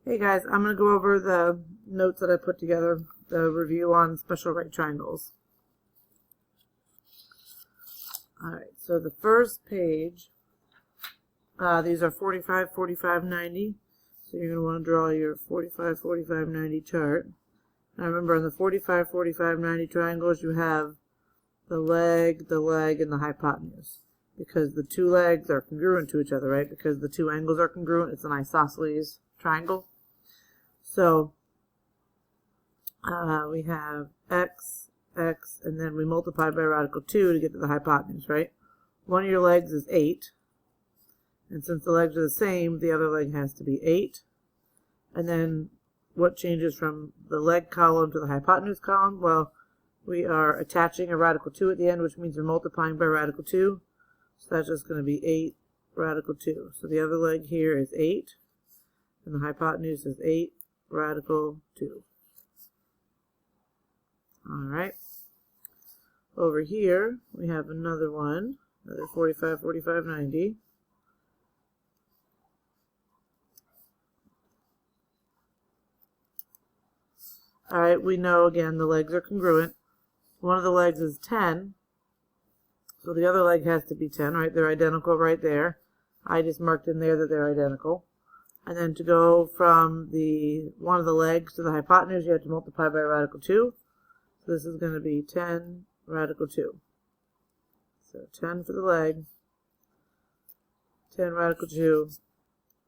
Hey guys, I'm going to go over the notes that I put together, the review on special right triangles. Alright, so the first page, these are 45, 45, 90. So you're going to want to draw your 45, 45, 90 chart. Now remember, on the 45, 45, 90 triangles, you have the leg, and the hypotenuse. Because the two legs are congruent to each other, right? Because the two angles are congruent, it's an isosceles triangle. So we have x, and then we multiply by radical 2 to get to the hypotenuse, right? One of your legs is 8. And since the legs are the same, the other leg has to be 8. And then what changes from the leg column to the hypotenuse column? Well, we are attaching a radical 2 at the end, which means we're multiplying by radical 2. So that's just going to be 8 radical 2. So the other leg here is 8. And the hypotenuse is 8 radical 2. Alright. Over here, we have another one. Another 45, 45, 90. Alright, we know again the legs are congruent. One of the legs is 10. So the other leg has to be 10, right? They're identical right there. I just marked in there that they're identical. And then to go from the one of the legs to the hypotenuse, you have to multiply by radical 2. So this is going to be 10 radical 2. So 10 for the leg, 10 radical 2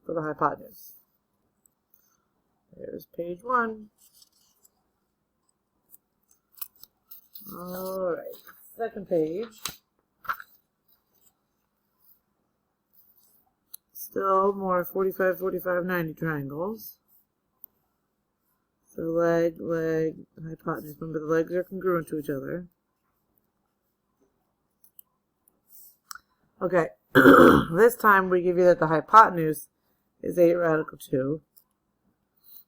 for the hypotenuse. There's page 1. Alright, second page. Still more 45, 45, 90 triangles. So leg, hypotenuse. Remember, the legs are congruent to each other. Okay, this time we give you that the hypotenuse is 8 radical 2.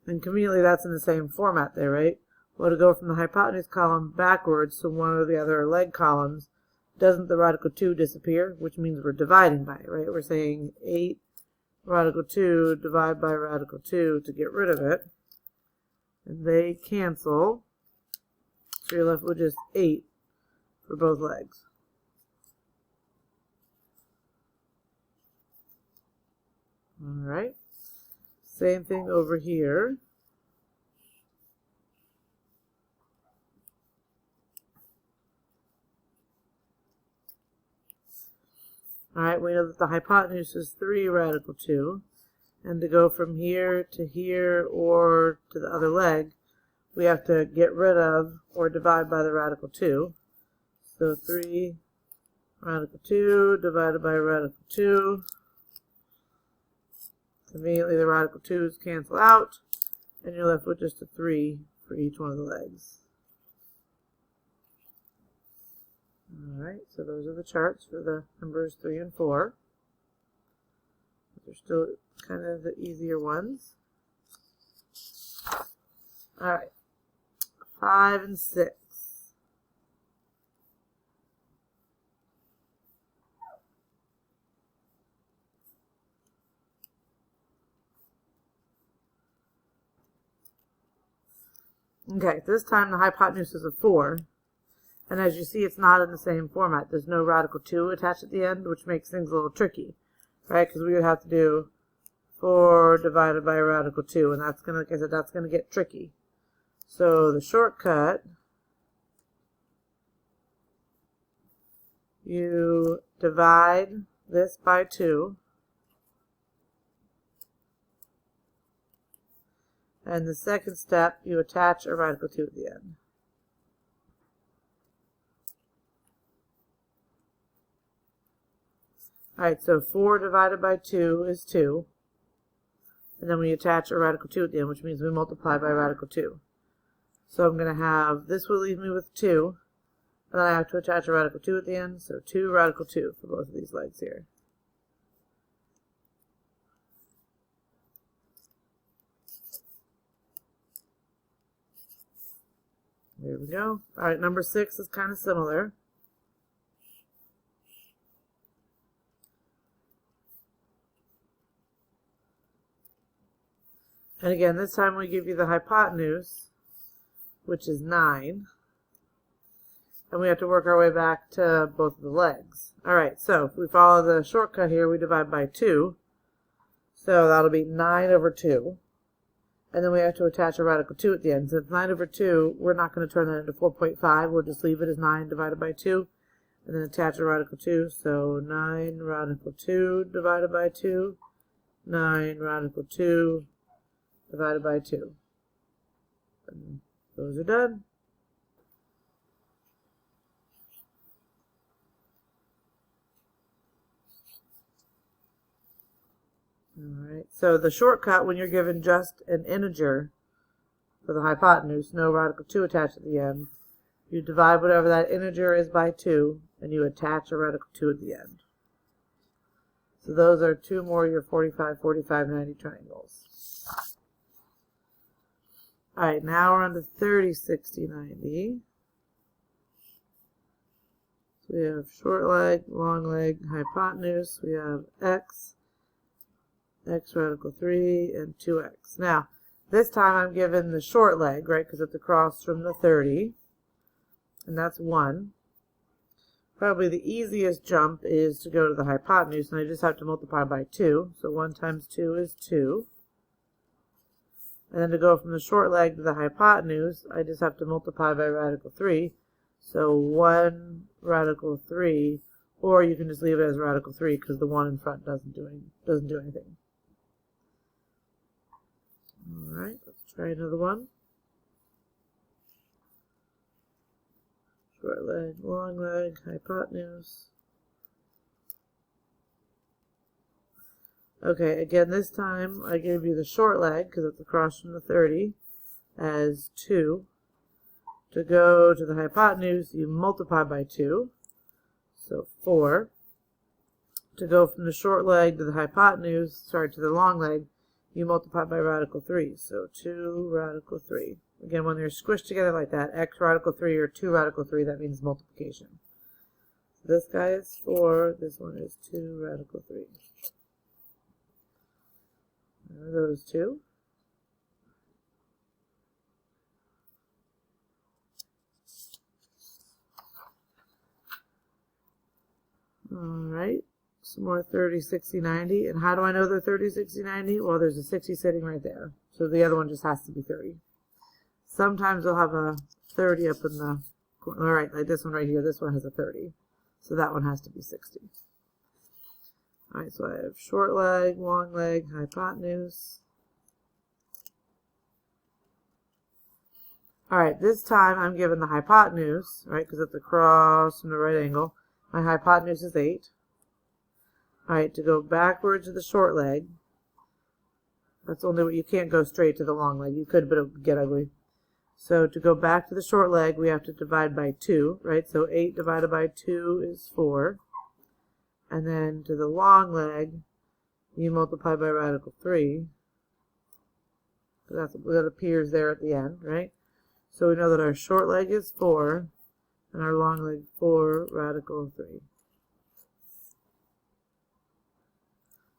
And conveniently that's in the same format there, right? Well, to go from the hypotenuse column backwards to one of the other leg columns, doesn't the radical 2 disappear? Which means we're dividing by it, right? We're saying 8 radical 2 divide by radical 2 to get rid of it. And they cancel. So you're left with just 8 for both legs. Alright. Same thing over here. Alright, we know that the hypotenuse is 3 radical 2. And to go from here to here or to the other leg, we have to get rid of or divide by the radical 2. So 3 radical 2 divided by radical 2. Conveniently, the radical 2's cancel out, and you're left with just a 3 for each one of the legs. Alright, so those are the charts for the numbers 3 and 4. They're still kind of the easier ones. Alright, 5 and 6. Okay, this time the hypotenuse is a 4. And as you see, it's not in the same format. There's no radical 2 attached at the end, which makes things a little tricky, right? Because we would have to do 4 divided by radical 2, and that's going to, like I said, that's going to get tricky. So the shortcut, you divide this by 2, and the second step, you attach a radical 2 at the end. Alright, so 4 divided by 2 is 2. And then we attach a radical 2 at the end, which means we multiply by radical 2. So I'm going to have, this will leave me with 2. And then I have to attach a radical 2 at the end, so 2 radical 2 for both of these legs here. There we go. Alright, number 6 is kind of similar. And again, this time we give you the hypotenuse, which is 9. And we have to work our way back to both of the legs. Alright, so if we follow the shortcut here, we divide by 2. So that'll be 9 over 2. And then we have to attach a radical 2 at the end. Since 9 over 2, we're not going to turn that into 4.5. We'll just leave it as 9 divided by 2. And then attach a radical 2. So 9 radical 2 divided by 2. 9 radical 2 divided by 2. And those are done. Alright, so the shortcut when you're given just an integer for the hypotenuse, no radical 2 attached at the end, you divide whatever that integer is by 2, and you attach a radical 2 at the end. So those are 2 more of your 45, 45, 90 triangles. Alright, now we're on to 30, 60, 90. So we have short leg, long leg, hypotenuse. We have x radical 3, and 2x. Now, this time I'm given the short leg, right, because it's across from the 30, and that's 1. Probably the easiest jump is to go to the hypotenuse, and I just have to multiply by 2. So 1 times 2 is 2. And then to go from the short leg to the hypotenuse, I just have to multiply by radical 3. So 1 radical 3, or you can just leave it as radical 3 because the 1 in front doesn't do anything. Alright, let's try another one. Short leg, long leg, hypotenuse. Okay, again, this time I gave you the short leg because it's across from the 30 as 2. To go to the hypotenuse, you multiply by 2, so 4. To go from the short leg to the hypotenuse, to the long leg, you multiply by radical 3, so 2 radical 3. Again, when they're squished together like that, x radical 3 or 2 radical 3, that means multiplication. So this guy is 4, this one is 2 radical 3. There are those two. Alright, some more 30, 60, 90. And how do I know they're 30, 60, 90? Well, there's a 60 sitting right there. So the other one just has to be 30. Sometimes they'll have a 30 up in the corner. Alright, like this one right here. This one has a 30. So that one has to be 60. Alright, so I have short leg, long leg, hypotenuse. Alright, this time I'm given the hypotenuse, right, because it's across from the right angle. My hypotenuse is 8. Alright, to go backwards to the short leg, that's only what you can't go straight to the long leg. You could, but it would get ugly. So to go back to the short leg, we have to divide by 2, right? So 8 divided by 2 is 4. And then to the long leg, you multiply by radical 3. That's what appears there at the end, right? So we know that our short leg is 4, and our long leg 4 radical 3.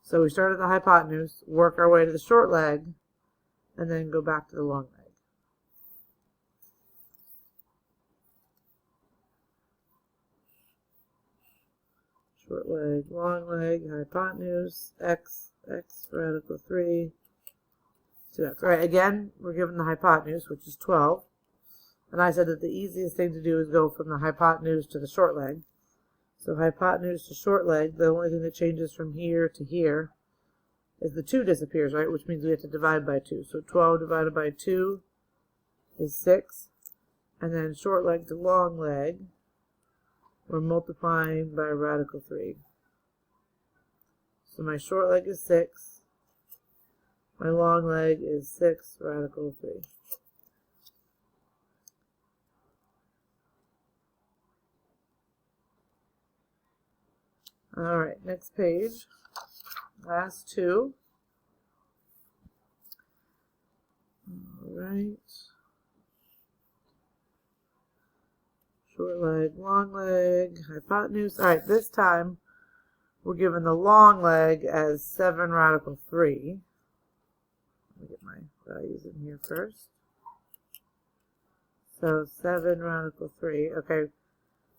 So we start at the hypotenuse, work our way to the short leg, and then go back to the long leg. Short leg, long leg, hypotenuse, x radical 3, 2x. All right, again, we're given the hypotenuse, which is 12. And I said that the easiest thing to do is go from the hypotenuse to the short leg. So hypotenuse to short leg, the only thing that changes from here to here is the 2 disappears, right? Which means we have to divide by 2. So 12 divided by 2 is 6. And then short leg to long leg, we're multiplying by radical 3. So my short leg is 6. My long leg is 6 radical 3. Alright, next page. Last two. Alright. Short leg, long leg, hypotenuse. Alright, this time we're given the long leg as 7 radical 3. Let me get my values in here first. So 7 radical 3. Okay,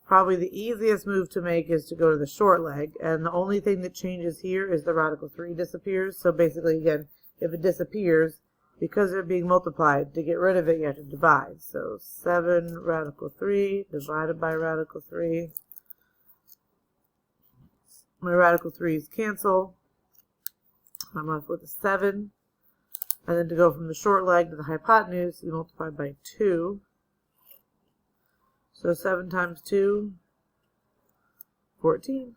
probably the easiest move to make is to go to the short leg, and the only thing that changes here is the radical 3 disappears. So basically, again, if it disappears, because they're being multiplied, to get rid of it, you have to divide. So 7 radical 3 divided by radical 3. My radical 3's cancel. I'm left with a 7. And then to go from the short leg to the hypotenuse, you multiply by 2. So 7 times 2, 14.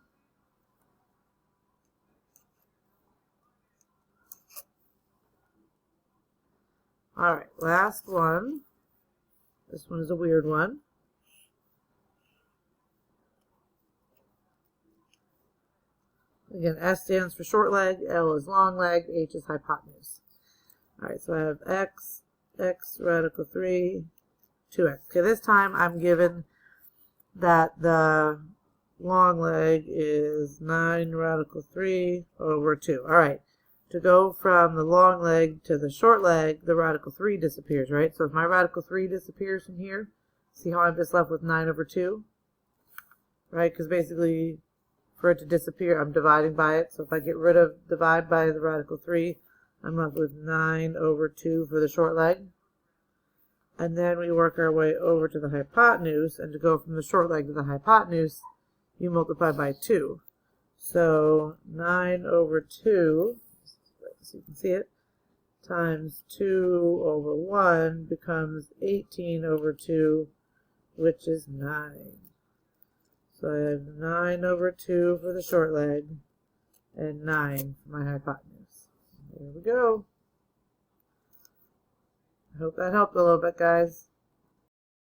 Alright, last one. This one is a weird one. Again, S stands for short leg, L is long leg, H is hypotenuse. Alright, so I have x radical 3, 2x. Okay, this time I'm given that the long leg is 9 radical 3 over 2. Alright, to go from the long leg to the short leg, the radical 3 disappears, right? So if my radical 3 disappears from here, see how I'm just left with 9 over 2? Right, because basically for it to disappear, I'm dividing by it. So if I get rid of divide by the radical 3, I'm left with 9 over 2 for the short leg. And then we work our way over to the hypotenuse. And to go from the short leg to the hypotenuse, you multiply by 2. So 9 over 2, so you can see it, times 2 over 1 becomes 18 over 2, which is 9. So I have 9 over 2 for the short leg and 9 for my hypotenuse. There we go. I hope that helped a little bit, guys.